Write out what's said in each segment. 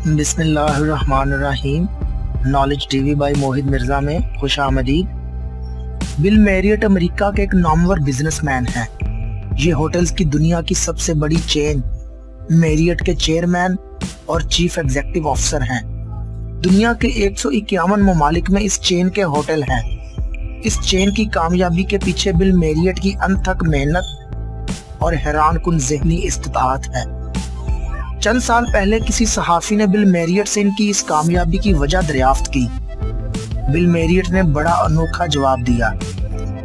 बिस्मिल्लाहिर्रहमानिर्रहीम। Knowledge TV bye मोहित मिर्जा में खुश आमदीद। बिल मैरियट अमेरिका के एक नामवर बिजनेसमैन हैं। ये होटल्स की दुनिया की सबसे बड़ी चेन मैरियट के चेयरमैन और चीफ एग्जीक्यूटिव ऑफिसर हैं। दुनिया के 151 ममालिक में इस चेन के होटल हैं। इस चेन की कामयाबी के पीछे बिल मैरियट की अनथक मेहनत और हैरानकुन ज़हनी इस्तिताअत है। चंद साल पहले किसी सहाफ़ी ने बिल मैरियट से इनकी इस कामयाबी की वजह दरियाफ्त की। बिल मैरियट ने बड़ा अनोखा जवाब दिया।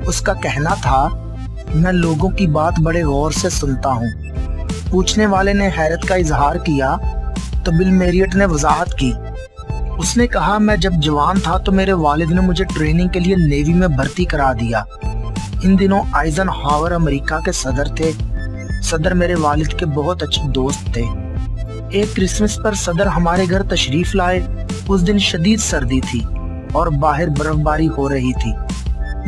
उसका कहना था, मैं लोगों की बात बड़े गौर से सुनता हूँ। पूछने वाले ने हैरत का इजहार किया तो बिल मैरियट ने वजाहत की। उसने कहा, मैं जब जवान था तो मेरे वालिद ने मुझे ट्रेनिंग के लिए नेवी में भर्ती करा दिया। इन दिनों आइजनहावर अमेरिका के सदर थे। सदर मेरे वालिद के बहुत अच्छे दोस्त थे। एक क्रिसमस पर सदर हमारे घर तशरीफ लाए। उस दिन शदीद सर्दी थी और बाहर बर्फबारी हो रही थी।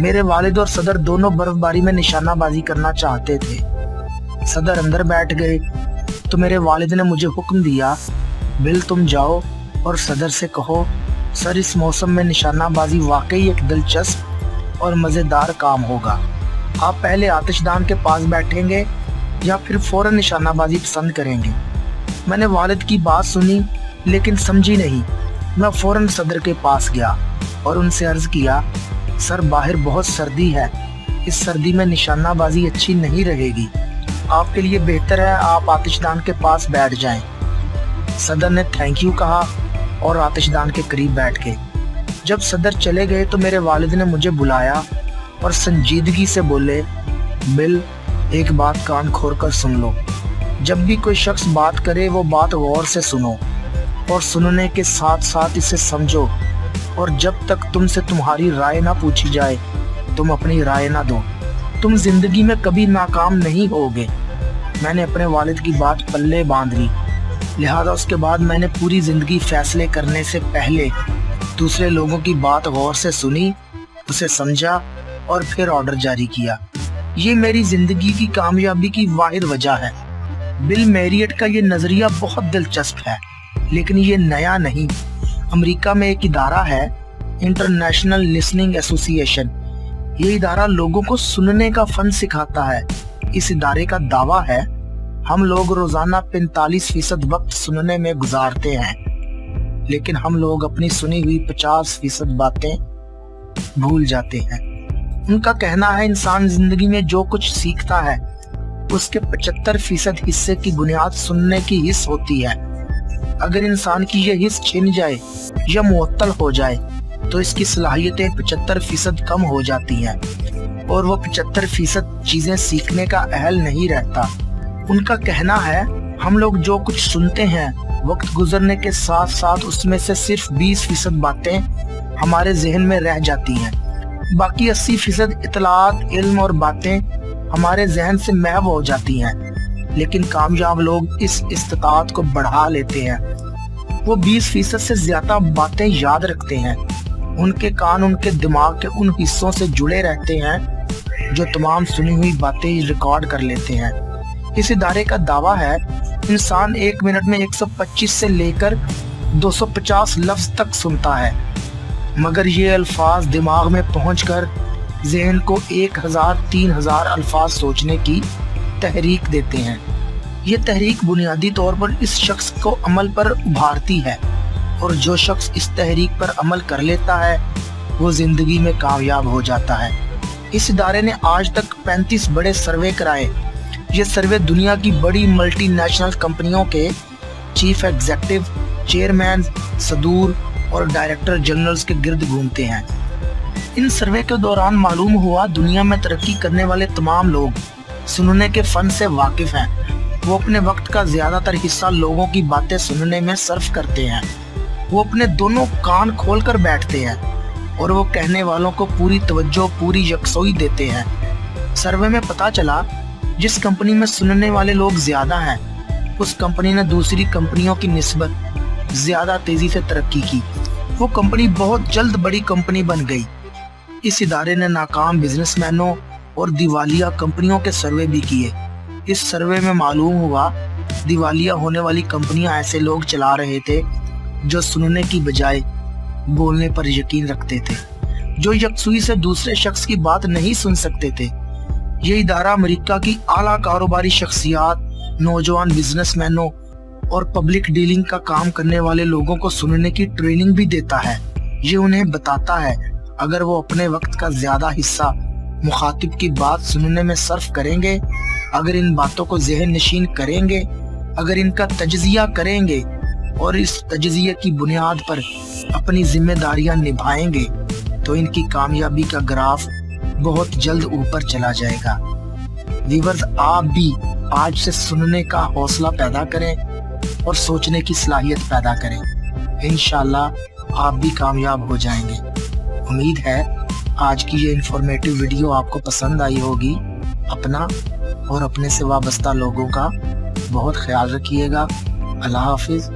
मेरे वालिद और सदर दोनों बर्फबारी में निशानाबाजी करना चाहते थे। सदर अंदर बैठ गए तो मेरे वालिद ने मुझे हुक्म दिया, बिल तुम जाओ और सदर से कहो, सर इस मौसम में निशानाबाजी वाकई एक दिलचस्प और मज़ेदार काम होगा। आप पहले आतिशदान के पास बैठेंगे या फिर फौरन निशानाबाजी पसंद करेंगे। मैंने वालिद की बात सुनी लेकिन समझी नहीं। मैं फौरन सदर के पास गया और उनसे अर्ज किया, सर बाहर बहुत सर्दी है। इस सर्दी में निशानाबाजी अच्छी नहीं रहेगी। आपके लिए बेहतर है आप आतिशदान के पास बैठ जाएं। सदर ने थैंक यू कहा और आतिशदान के करीब बैठ गए। जब सदर चले गए तो मेरे वालिद ने मुझे बुलाया और संजीदगी से बोले, बिल एक बात कान खोल कर सुन लो। जब भी कोई शख्स बात करे वो बात गौर से सुनो और सुनने के साथ साथ इसे समझो, और जब तक तुमसे तुम्हारी राय ना पूछी जाए तुम अपनी राय ना दो। तुम जिंदगी में कभी नाकाम नहीं होगे। मैंने अपने वालिद की बात पल्ले बांध ली। लिहाजा उसके बाद मैंने पूरी जिंदगी फैसले करने से पहले दूसरे लोगों की बात गौर से सुनी, उसे समझा और फिर ऑर्डर जारी किया। ये मेरी जिंदगी की कामयाबी की वाहिद वजह है। बिल मैरियट का ये नजरिया बहुत दिलचस्प है, लेकिन ये नया नहीं। अमेरिका में एक इदारा है, इंटरनेशनल लिसनिंग एसोसिएशन। ये इदारा लोगों को सुनने का फन सिखाता है। इस इदारे का दावा है, हम लोग रोजाना 45% वक्त सुनने में गुजारते हैं, लेकिन हम लोग अपनी सुनी हुई 50% बातें भूल जाते हैं। उनका कहना है, इंसान जिंदगी में जो कुछ सीखता है उसके 75% हिस्से की बुनियाद सुनने की हिस्स होती है। अगर इंसान की यह हिस्स छिन जाए या मुअत्तल हो जाए तो इसकी सलाहियतें 75% कम हो जाती हैं और वो 75% चीजें सीखने का अहल नहीं रहता। उनका कहना है, हम लोग जो कुछ सुनते हैं वक्त गुजरने के साथ साथ उसमें से सिर्फ 20% बातें हमारे जहन में रह जाती हैं। बाकी 80% इतलात, इल्म और बातें हमारे जहन से महव हो जाती हैं। लेकिन कामयाब लोग इस इस्तिताअत को बढ़ा लेते हैं। वो 20% से ज्यादा बातें याद रखते हैं। उनके कान उनके दिमाग के उन हिस्सों से जुड़े रहते हैं जो तमाम सुनी हुई बातें रिकॉर्ड कर लेते हैं। इस इदारे का दावा है, इंसान 1 मिनट में 125 से लेकर 250 लफ्ज तक सुनता है, मगर ये अल्फाज दिमाग में पहुंचकर ज़हन को 1000-3000 अल्फाज सोचने की तहरीक देते हैं। ये तहरीक बुनियादी तौर पर इस शख्स को अमल पर उभारती है, और जो शख्स इस तहरीक पर अमल कर लेता है वो जिंदगी में कामयाब हो जाता है। इस इदारे ने आज तक 35 बड़े सर्वे कराए। ये सर्वे दुनिया की बड़ी मल्टीनेशनल कंपनियों के चीफ एग्जीक्यूटिव, चेयरमैन, सदूर और डायरेक्टर जनरल्स के गिर्द घूमते हैं। इन सर्वे के दौरान मालूम हुआ, दुनिया में तरक्की करने वाले तमाम लोग सुनने के फन से वाकिफ हैं। वो अपने वक्त का ज्यादातर हिस्सा लोगों की बातें सुनने में सर्फ करते हैं। वो अपने दोनों कान खोल कर बैठते हैं और वो कहने वालों को पूरी तवज्जो, पूरी यकसोई देते हैं। सर्वे में पता चला, जिस कंपनी में सुनने वाले लोग ज्यादा हैं उस कंपनी ने दूसरी कंपनियों की निस्बत ज्यादा तेजी से तरक्की की। वो कंपनी बहुत जल्द बड़ी कंपनी बन गई। इस इदारे ने नाकाम बिजनेसमैनों और दिवालिया कंपनियों के सर्वे भी किए। इस सर्वे में मालूम हुआ दिवालिया होने वाली कंपनियां ऐसे लोग चला रहे थे जो सुनने की बजाय बोलने पर यकीन रखते थे, जो यकसुई से दूसरे शख्स की बात नहीं सुन सकते थे। ये इदारा अमेरिका की आला कारोबारी शख्सियात, नौजवान बिजनेसमैनों और पब्लिक डीलिंग का काम करने वाले लोगों को सुनने की ट्रेनिंग भी देता है। ये उन्हें बताता है अगर वो अपने वक्त का ज्यादा हिस्सा मुखातिब की बात सुनने में सर्फ करेंगे, अगर इन बातों को ज़हन नशीन करेंगे, अगर इनका तजज़िया करेंगे और इस तजज़िये की बुनियाद पर अपनी जिम्मेदारियां निभाएंगे तो इनकी कामयाबी का ग्राफ बहुत जल्द ऊपर चला जाएगा। व्यूअर्स, आप भी आज से सुनने का हौसला पैदा करें और सोचने की सलाहियत पैदा करें। इंशाल्लाह आप भी कामयाब हो जाएंगे। उम्मीद है आज की ये इंफॉर्मेटिव वीडियो आपको पसंद आई होगी। अपना और अपने से वाबस्ता लोगों का बहुत ख्याल रखिएगा। अल्लाह हाफिज।